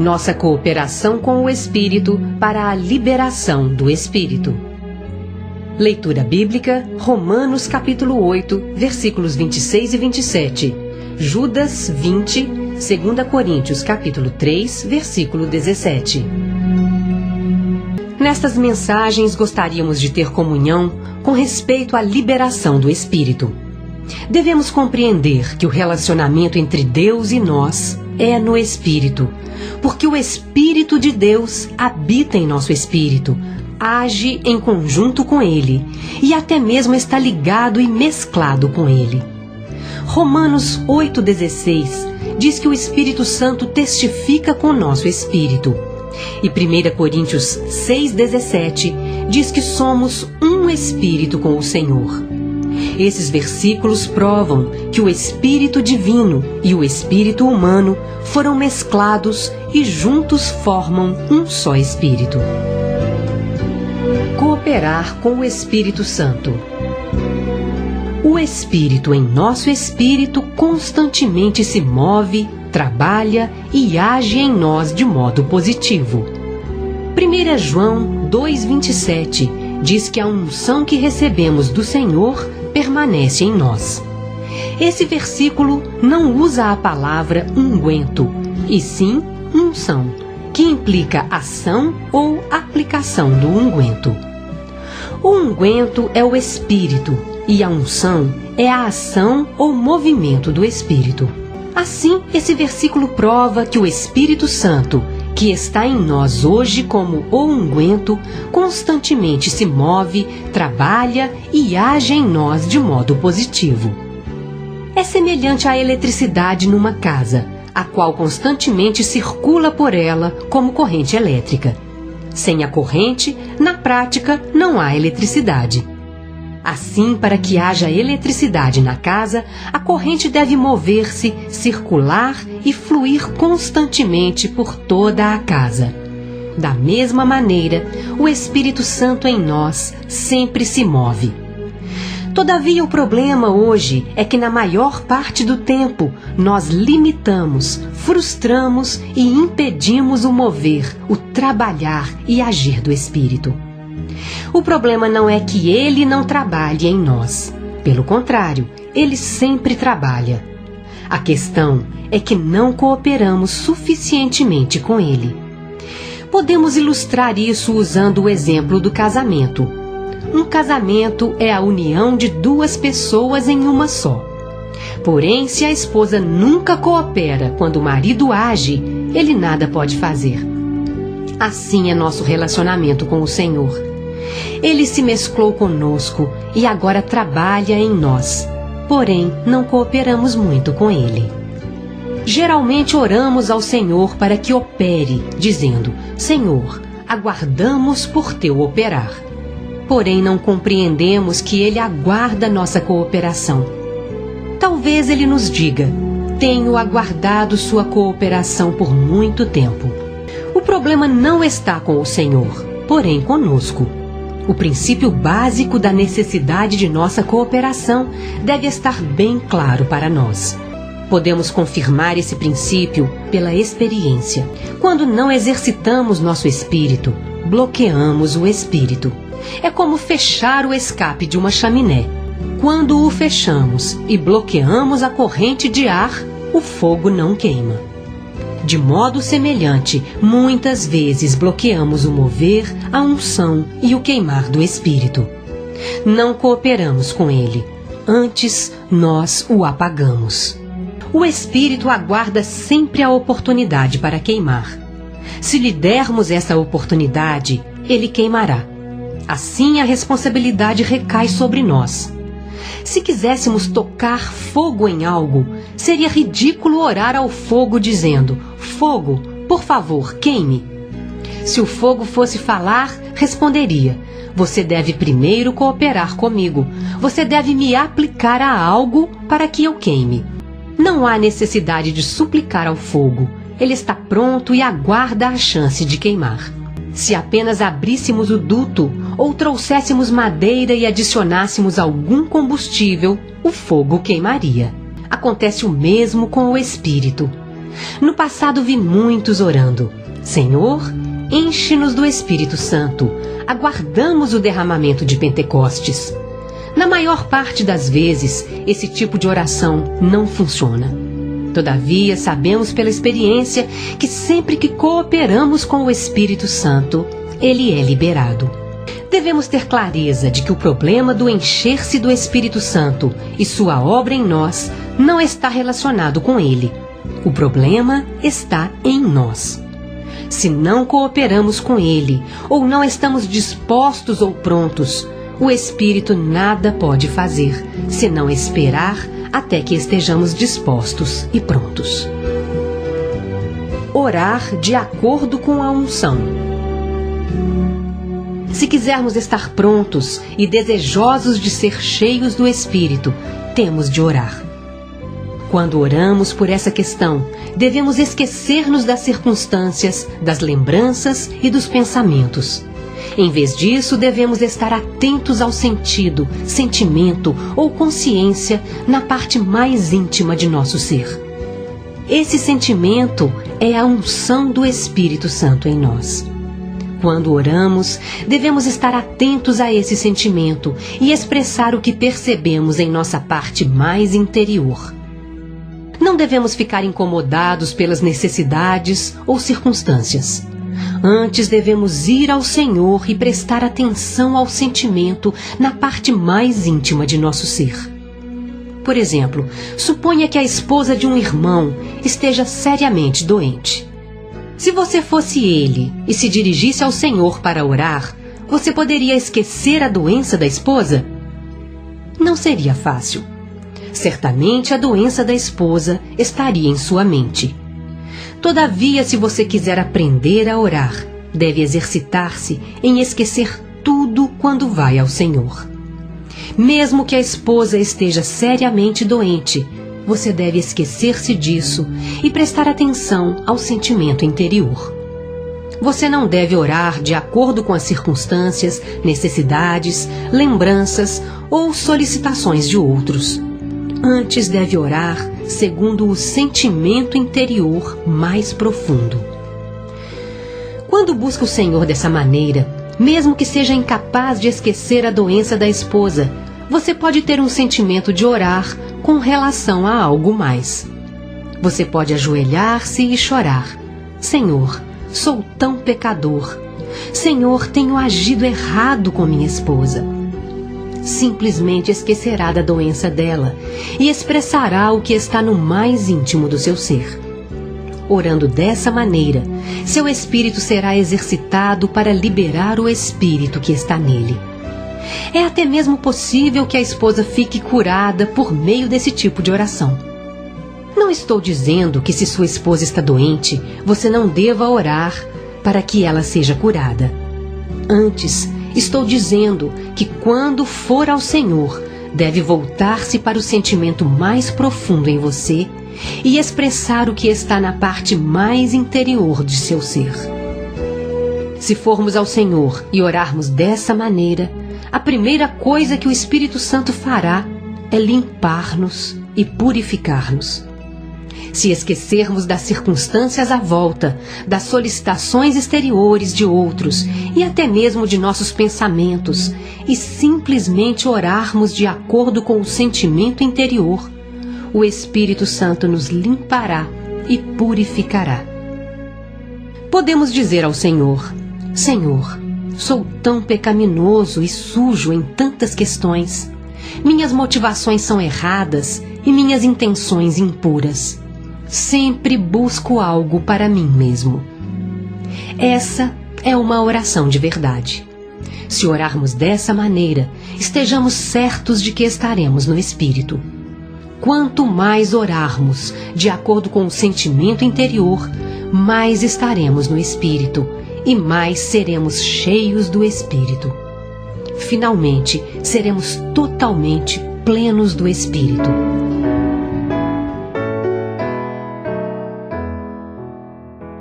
nossa cooperação com o Espírito para a liberação do Espírito. Leitura bíblica, Romanos capítulo 8, versículos 26 e 27, Judas 20, 2 Coríntios capítulo 3, versículo 17. Nestas mensagens gostaríamos de ter comunhão com respeito à liberação do Espírito. Devemos compreender que o relacionamento entre Deus e nós é no Espírito, porque o Espírito de Deus habita em nosso espírito, age em conjunto com ele e até mesmo está ligado e mesclado com ele. Romanos 8,16 diz que o Espírito Santo testifica com nosso espírito. E 1 Coríntios 6,17 diz que somos um espírito com o Senhor. Esses versículos provam que o Espírito Divino e o Espírito humano foram mesclados e juntos formam um só Espírito. Cooperar com o Espírito Santo. O Espírito em nosso espírito constantemente se move, trabalha e age em nós de modo positivo. 1 João 2,27 diz que a unção que recebemos do Senhor permanece em nós. Esse versículo não usa a palavra unguento, e sim unção, que implica ação ou aplicação do unguento. O unguento é o Espírito e a unção é a ação ou movimento do Espírito. Assim, esse versículo prova que o Espírito Santo, que está em nós hoje como o unguento, constantemente se move, trabalha e age em nós de modo positivo. É semelhante à eletricidade numa casa, a qual constantemente circula por ela como corrente elétrica. Sem a corrente, na prática, não há eletricidade. Assim, para que haja eletricidade na casa, a corrente deve mover-se, circular e fluir constantemente por toda a casa. Da mesma maneira, o Espírito Santo em nós sempre se move. Todavia, o problema hoje é que, na maior parte do tempo, nós limitamos, frustramos e impedimos o mover, o trabalhar e agir do Espírito. O problema não é que ele não trabalhe em nós. Pelo contrário, ele sempre trabalha. A questão é que não cooperamos suficientemente com ele. Podemos ilustrar isso usando o exemplo do casamento. Um casamento é a união de duas pessoas em uma só. Porém, se a esposa nunca coopera quando o marido age, ele nada pode fazer. Assim é nosso relacionamento com o Senhor. Ele se mesclou conosco e agora trabalha em nós, porém não cooperamos muito com ele. Geralmente oramos ao Senhor para que opere, dizendo: Senhor, aguardamos por teu operar. Porém não compreendemos que ele aguarda nossa cooperação. Talvez ele nos diga: tenho aguardado sua cooperação por muito tempo. O problema não está com o Senhor, porém conosco. O princípio básico da necessidade de nossa cooperação deve estar bem claro para nós. Podemos confirmar esse princípio pela experiência. Quando não exercitamos nosso espírito, bloqueamos o espírito. É como fechar o escape de uma chaminé. Quando o fechamos e bloqueamos a corrente de ar, o fogo não queima. De modo semelhante, muitas vezes bloqueamos o mover, a unção e o queimar do Espírito. Não cooperamos com ele, antes nós o apagamos. O Espírito aguarda sempre a oportunidade para queimar. Se lhe dermos essa oportunidade, ele queimará. Assim a responsabilidade recai sobre nós. Se quiséssemos tocar fogo em algo, seria ridículo orar ao fogo dizendo: fogo, por favor, queime. Se o fogo fosse falar, responderia: você deve primeiro cooperar comigo. Você deve me aplicar a algo para que eu queime. Não há necessidade de suplicar ao fogo. Ele está pronto e aguarda a chance de queimar. Se apenas abríssemos o duto ou trouxéssemos madeira e adicionássemos algum combustível, o fogo queimaria. Acontece o mesmo com o Espírito. No passado vi muitos orando: Senhor, enche-nos do Espírito Santo. Aguardamos o derramamento de Pentecostes. Na maior parte das vezes, esse tipo de oração não funciona. Todavia, sabemos pela experiência que sempre que cooperamos com o Espírito Santo, ele é liberado. Devemos ter clareza de que o problema do encher-se do Espírito Santo e sua obra em nós não está relacionado com ele. O problema está em nós. Se não cooperamos com ele, ou não estamos dispostos ou prontos, o Espírito nada pode fazer, senão esperar até que estejamos dispostos e prontos. Orar de acordo com a unção. Se quisermos estar prontos e desejosos de ser cheios do Espírito, temos de orar. Quando oramos por essa questão, devemos esquecer-nos das circunstâncias, das lembranças e dos pensamentos. Em vez disso, devemos estar atentos ao sentido, sentimento ou consciência na parte mais íntima de nosso ser. Esse sentimento é a unção do Espírito Santo em nós. Quando oramos, devemos estar atentos a esse sentimento e expressar o que percebemos em nossa parte mais interior. Não devemos ficar incomodados pelas necessidades ou circunstâncias. Antes devemos ir ao Senhor e prestar atenção ao sentimento na parte mais íntima de nosso ser. Por exemplo, suponha que a esposa de um irmão esteja seriamente doente. Se você fosse ele e se dirigisse ao Senhor para orar, você poderia esquecer a doença da esposa? Não seria fácil. Certamente a doença da esposa estaria em sua mente. Todavia, se você quiser aprender a orar, deve exercitar-se em esquecer tudo quando vai ao Senhor. Mesmo que a esposa esteja seriamente doente, você deve esquecer-se disso e prestar atenção ao sentimento interior. Você não deve orar de acordo com as circunstâncias, necessidades, lembranças ou solicitações de outros. Antes deve orar segundo o sentimento interior mais profundo. Quando busca o Senhor dessa maneira, mesmo que seja incapaz de esquecer a doença da esposa, você pode ter um sentimento de orar com relação a algo mais. Você pode ajoelhar-se e chorar: Senhor, sou tão pecador. Senhor, tenho agido errado com minha esposa. Simplesmente esquecerá da doença dela e expressará o que está no mais íntimo do seu ser. Orando dessa maneira, seu espírito será exercitado para liberar o espírito que está nele. É até mesmo possível que a esposa fique curada por meio desse tipo de oração. Não estou dizendo que se sua esposa está doente, você não deva orar para que ela seja curada. Antes, estou dizendo que quando for ao Senhor, deve voltar-se para o sentimento mais profundo em você e expressar o que está na parte mais interior de seu ser. Se formos ao Senhor e orarmos dessa maneira, a primeira coisa que o Espírito Santo fará é limpar-nos e purificar-nos. Se esquecermos das circunstâncias à volta, das solicitações exteriores de outros e até mesmo de nossos pensamentos, e simplesmente orarmos de acordo com o sentimento interior, o Espírito Santo nos limpará e purificará. Podemos dizer ao Senhor: Senhor, sou tão pecaminoso e sujo em tantas questões. Minhas motivações são erradas e minhas intenções impuras. Sempre busco algo para mim mesmo. Essa é uma oração de verdade. Se orarmos dessa maneira, estejamos certos de que estaremos no Espírito. Quanto mais orarmos de acordo com o sentimento interior, mais estaremos no Espírito e mais seremos cheios do Espírito. Finalmente, seremos totalmente plenos do Espírito.